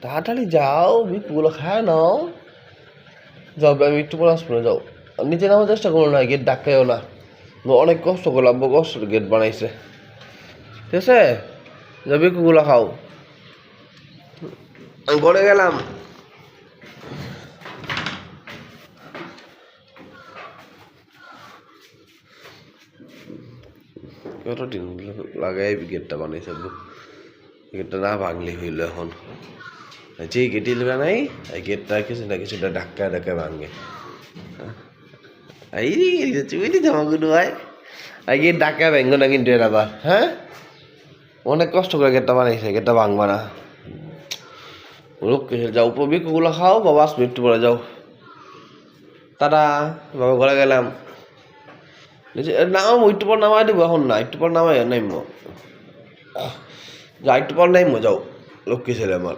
তাড়াতাড়ি যাও, বিকুগুলো খায় নাও। যাও, আমি একটু পরে আসবো না, যাও। আর নিচে নামার চেষ্টা করো না, গেট ডাকাইও না। অনেক কষ্ট করলাম, কষ্ট গেট বানাইছে, ঠিক আছে? যাও, বিকুগুলো খাও। আমি ঘরে গেলাম। কত দিন লাগাই গেটটা বানাইছে, গেটটা না ভাঙলি হইল এখন। যে গেটে বানাই এই গেটটা কিছু না কিছুটা ধাক্কা ধাক্কা ভাঙে। এই চুইটি জামাগুলো হয়, এই গেট ধাক্কা ভাঙবো না কিন্তু এর আবার, হ্যাঁ? অনেক কষ্ট করে গেটটা বানাইছে, গেটটা ভাঙবা না। যাও, বিকুগুলো খাও, বাবা আসবে একটু পরে, যাও। তারা বাবা ঘরে গেলাম। নামাবো, একটু পর নামাই দেবো, এখন না, একটু পর নামাই নামবো। যা, একটু পর নামবো, যাও। লক্ষ্মী ছেলে আমার।